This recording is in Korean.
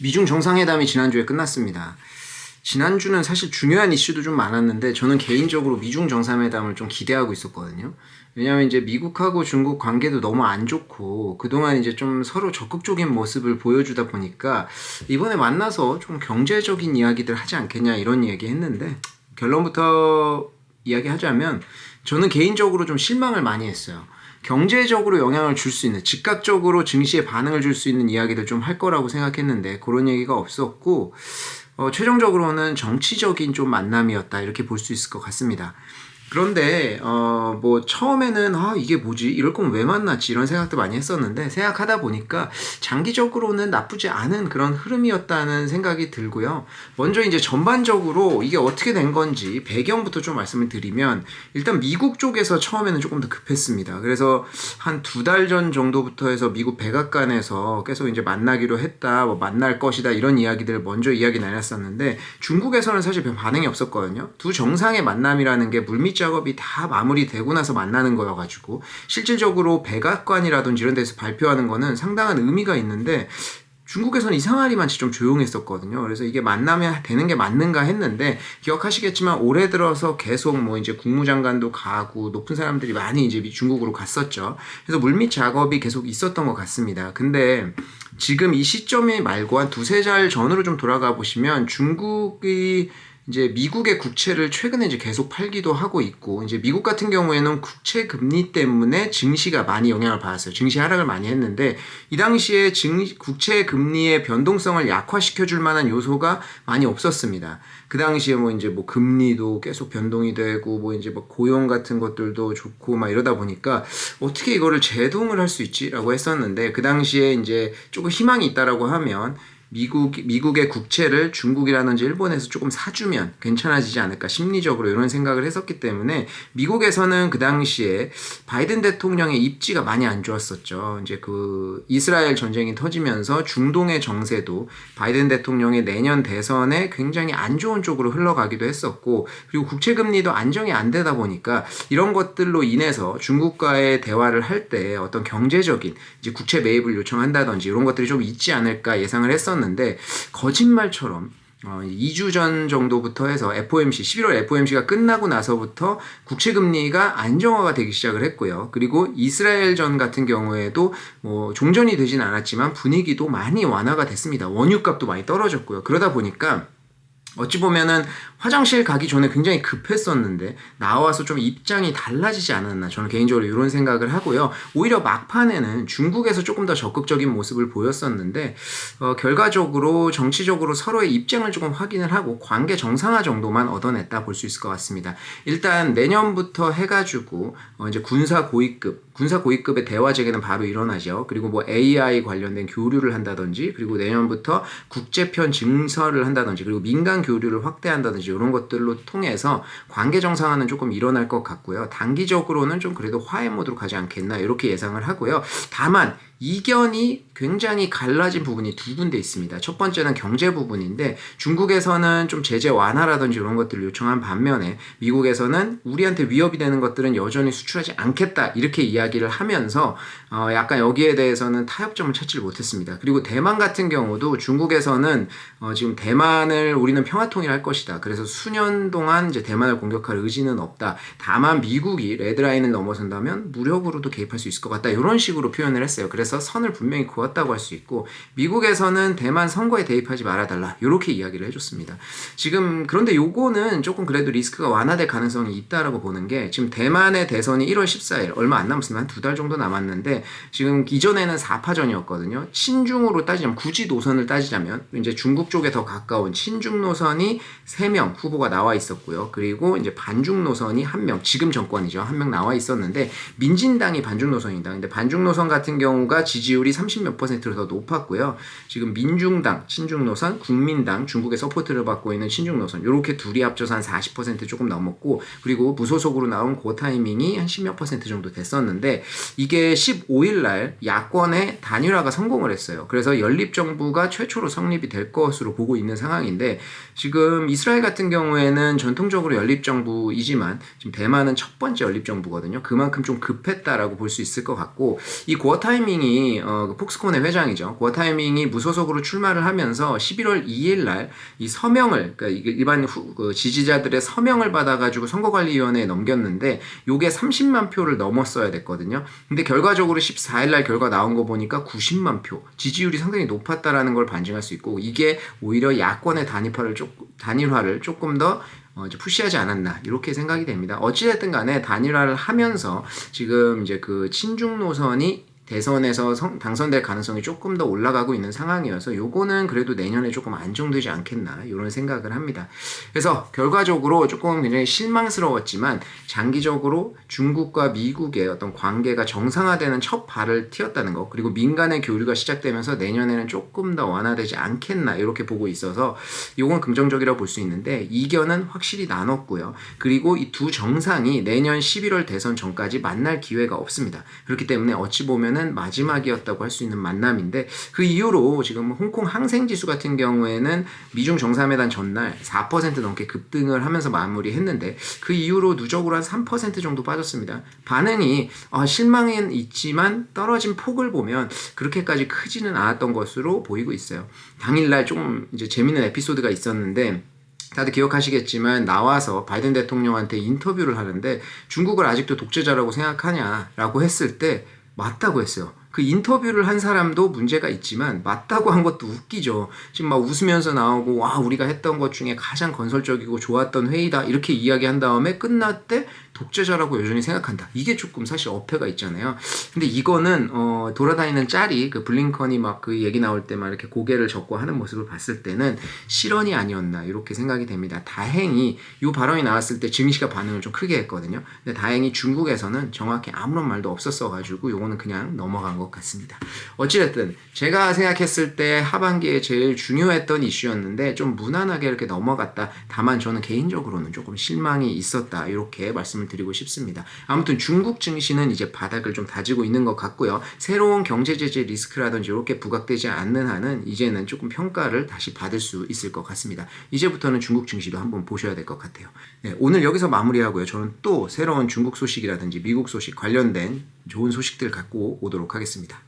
미중 정상회담이 지난주에 끝났습니다. 지난주는 사실 중요한 이슈도 좀 많았는데 저는 개인적으로 미중 정상회담을 좀 기대하고 있었거든요. 왜냐하면 이제 미국하고 중국 관계도 너무 안 좋고 그동안 이제 좀 서로 적극적인 모습을 보여주다 보니까 이번에 만나서 좀 경제적인 이야기들 하지 않겠냐 이런 얘기 했는데 결론부터 이야기하자면 저는 개인적으로 좀 실망을 많이 했어요. 경제적으로 영향을 줄 수 있는, 즉각적으로 증시에 반응을 줄 수 있는 이야기들 좀 할 거라고 생각했는데 그런 얘기가 없었고 최종적으로는 정치적인 좀 만남이었다 이렇게 볼 수 있을 것 같습니다. 그런데 뭐 처음에는 이게 뭐지? 이럴 거면 왜 만났지? 이런 생각도 많이 했었는데 생각하다 보니까 장기적으로는 나쁘지 않은 그런 흐름이었다는 생각이 들고요. 먼저 이제 전반적으로 이게 어떻게 된 건지 배경부터 좀 말씀을 드리면 일단 미국 쪽에서 처음에는 조금 더 급했습니다. 그래서 한 2달 전 정도부터 해서 미국 백악관에서 계속 이제 만나기로 했다, 뭐 만날 것이다 이런 이야기들을 먼저 이야기 나눴었는데 중국에서는 사실 별 반응이 없었거든요. 두 정상의 만남이라는 게 물밑 작업이 다 마무리되고 나서 만나는 거여가지고 실질적으로 백악관이라든지 이런 데서 발표하는 거는 상당한 의미가 있는데 중국에서는 이상하리만치 좀 조용했었거든요. 그래서 이게 만나면 되는 게 맞는가 했는데 기억하시겠지만 올해 들어서 계속 뭐 이제 국무장관도 가고 높은 사람들이 많이 이제 중국으로 갔었죠. 그래서 물밑 작업이 계속 있었던 것 같습니다. 근데 지금 이 시점이 말고 한 2~3달 전으로 좀 돌아가 보시면 중국이 이제 미국의 국채를 최근에 이제 계속 팔기도 하고 있고, 이제 미국 같은 경우에는 국채 금리 때문에 증시가 많이 영향을 받았어요. 증시 하락을 많이 했는데, 이 당시에 국채 금리의 변동성을 약화시켜 줄 만한 요소가 많이 없었습니다. 그 당시에 뭐 이제 뭐 금리도 계속 변동이 되고, 뭐 이제 뭐 고용 같은 것들도 좋고 막 이러다 보니까 어떻게 이거를 제동을 할 수 있지라고 했었는데, 그 당시에 이제 조금 희망이 있다라고 하면 미국의 국채를 중국이라든지 일본에서 조금 사주면 괜찮아지지 않을까 심리적으로 이런 생각을 했었기 때문에 미국에서는 그 당시에 바이든 대통령의 입지가 많이 안 좋았었죠. 이제 그 이스라엘 전쟁이 터지면서 중동의 정세도 바이든 대통령의 내년 대선에 굉장히 안 좋은 쪽으로 흘러가기도 했었고, 그리고 국채 금리도 안정이 안 되다 보니까 이런 것들로 인해서 중국과의 대화를 할 때 어떤 경제적인 이제 국채 매입을 요청한다든지 이런 것들이 좀 있지 않을까 예상을 했었는데 거짓말처럼 2주 전 정도부터 해서 FOMC, 11월 FOMC가 끝나고 나서부터 국채 금리가 안정화가 되기 시작을 했고요. 그리고 이스라엘 전 같은 경우에도 뭐 종전이 되진 않았지만 분위기도 많이 완화가 됐습니다. 원유값도 많이 떨어졌고요. 그러다 보니까 어찌 보면은 화장실 가기 전에 굉장히 급했었는데 나와서 좀 입장이 달라지지 않았나, 저는 개인적으로 이런 생각을 하고요. 오히려 막판에는 중국에서 조금 더 적극적인 모습을 보였었는데 결과적으로 정치적으로 서로의 입장을 조금 확인을 하고 관계 정상화 정도만 얻어냈다 볼 수 있을 것 같습니다. 일단 내년부터 해가지고 이제 군사 고위급의 대화 재개는 바로 일어나죠. 그리고 뭐 AI 관련된 교류를 한다든지, 그리고 내년부터 국제편 증설을 한다든지, 그리고 민간 교류를 확대한다든지 이런 것들로 통해서 관계 정상화는 조금 일어날 것 같고요. 단기적으로는 좀 그래도 화해 모드로 가지 않겠나 이렇게 예상을 하고요. 다만 이견이 굉장히 갈라진 부분이 두 군데 있습니다. 첫 번째는 경제 부분인데 중국에서는 좀 제재 완화라든지 이런 것들을 요청한 반면에 미국에서는 우리한테 위협이 되는 것들은 여전히 수출하지 않겠다 이렇게 이야기를 하면서 약간 여기에 대해서는 타협점을 찾지를 못했습니다. 그리고 대만 같은 경우도 중국에서는 지금 대만을 우리는 평화통일할 것이다. 그래서 수년 동안 이제 대만을 공격할 의지는 없다. 다만 미국이 레드라인을 넘어선다면 무력으로도 개입할 수 있을 것 같다. 이런 식으로 표현을 했어요. 그래서 선을 분명히 그었다고 할 수 있고, 미국에서는 대만 선거에 대입하지 말아달라 이렇게 이야기를 해줬습니다. 지금 그런데 요거는 조금 그래도 리스크가 완화될 가능성이 있다라고 보는 게, 지금 대만의 대선이 1월 14일 얼마 안 남았습니다. 한 2달 정도 남았는데 지금 이전에는 4파전이었거든요. 친중으로 따지자면, 굳이 노선을 따지자면 이제 중국 쪽에 더 가까운 친중 노선이 3명 후보가 나와 있었고요. 그리고 이제 반중 노선이 1명, 지금 정권이죠, 1명 나와 있었는데 민진당이 반중 노선이다. 근데 반중 노선 같은 경우가 지지율이 30몇 %로 더 높았고요. 지금 민중당, 친중 노선, 국민당, 중국의 서포트를 받고 있는 친중 노선, 이렇게 둘이 합쳐서 한 40% 조금 넘었고, 그리고 무소속으로 나온 그 타이밍이 한 10몇 % 정도 됐었는데 이게 15일 날 야권의 단일화가 성공을 했어요. 그래서 연립정부가 최초로 성립이 될 것으로 보고 있는 상황인데, 지금 이스라엘 같은 경우에는 전통적으로 연립정부이지만 지금 대만은 첫 번째 연립정부거든요. 그만큼 좀 급했다라고 볼 수 있을 것 같고, 이 고어 타이밍이 타이밍이 그 폭스콘의 회장이죠. 구어 타이밍이 무소속으로 출마를 하면서 11월 2일 날 이 서명을 그러니까 일반 그 지지자들의 서명을 받아가지고 선거관리위원회에 넘겼는데 요게 30만 표를 넘었어야 됐거든요. 근데 결과적으로 14일 날 결과 나온 거 보니까 90만 표 지지율이 상당히 높았다라는 걸 반증할 수 있고 이게 오히려 야권의 단일화를 조금 더 이제 푸시하지 않았나 이렇게 생각이 됩니다. 어찌됐든 간에 단일화를 하면서 지금 이제 그 친중 노선이 대선에서 당선될 가능성이 조금 더 올라가고 있는 상황이어서 요거는 그래도 내년에 조금 안정되지 않겠나 이런 생각을 합니다. 그래서 결과적으로 조금 굉장히 실망스러웠지만 장기적으로 중국과 미국의 어떤 관계가 정상화되는 첫 발을 틔웠다는 거 그리고 민간의 교류가 시작되면서 내년에는 조금 더 완화되지 않겠나 이렇게 보고 있어서 요건 긍정적이라고 볼 수 있는데 이견은 확실히 나눴고요. 그리고 이 두 정상이 내년 11월 대선 전까지 만날 기회가 없습니다. 그렇기 때문에 어찌 보면은 마지막이었다고 할 수 있는 만남인데 그 이후로 지금 홍콩 항생지수 같은 경우에는 미중 정상회담 전날 4% 넘게 급등을 하면서 마무리했는데 그 이후로 누적으로 한 3% 정도 빠졌습니다. 반응이 실망은 있지만 떨어진 폭을 보면 그렇게까지 크지는 않았던 것으로 보이고 있어요. 당일날 조금 이제 재밌는 에피소드가 있었는데 다들 기억하시겠지만 나와서 바이든 대통령한테 인터뷰를 하는데 중국을 아직도 독재자라고 생각하냐라고 했을 때 맞다고 했어요. 그 인터뷰를 한 사람도 문제가 있지만 맞다고 한 것도 웃기죠. 지금 막 웃으면서 나오고 와 우리가 했던 것 중에 가장 건설적이고 좋았던 회의다 이렇게 이야기한 다음에 끝났대 독재자라고 여전히 생각한다. 이게 조금 사실 어폐가 있잖아요. 근데 이거는 돌아다니는 짤이 그 블링컨이 막 그 얘기 나올 때 막 이렇게 고개를 젓고 하는 모습을 봤을 때는 실언이 아니었나 이렇게 생각이 됩니다. 다행히 이 발언이 나왔을 때 증시가 반응을 좀 크게 했거든요. 근데 다행히 중국에서는 정확히 아무런 말도 없었어가지고 요거는 그냥 넘어간 것 같습니다. 어찌됐든 제가 생각했을 때 하반기에 제일 중요했던 이슈였는데 좀 무난하게 이렇게 넘어갔다. 다만 저는 개인적으로는 조금 실망이 있었다. 이렇게 말씀을 드리고 싶습니다. 아무튼 중국 증시는 이제 바닥을 좀 다지고 있는 것 같고요. 새로운 경제 제재 리스크라든지 이렇게 부각되지 않는 한은 이제는 조금 평가를 다시 받을 수 있을 것 같습니다. 이제부터는 중국 증시도 한번 보셔야 될 것 같아요. 네, 오늘 여기서 마무리하고요. 저는 또 새로운 중국 소식이라든지 미국 소식 관련된 좋은 소식들 갖고 오도록 하겠습니다.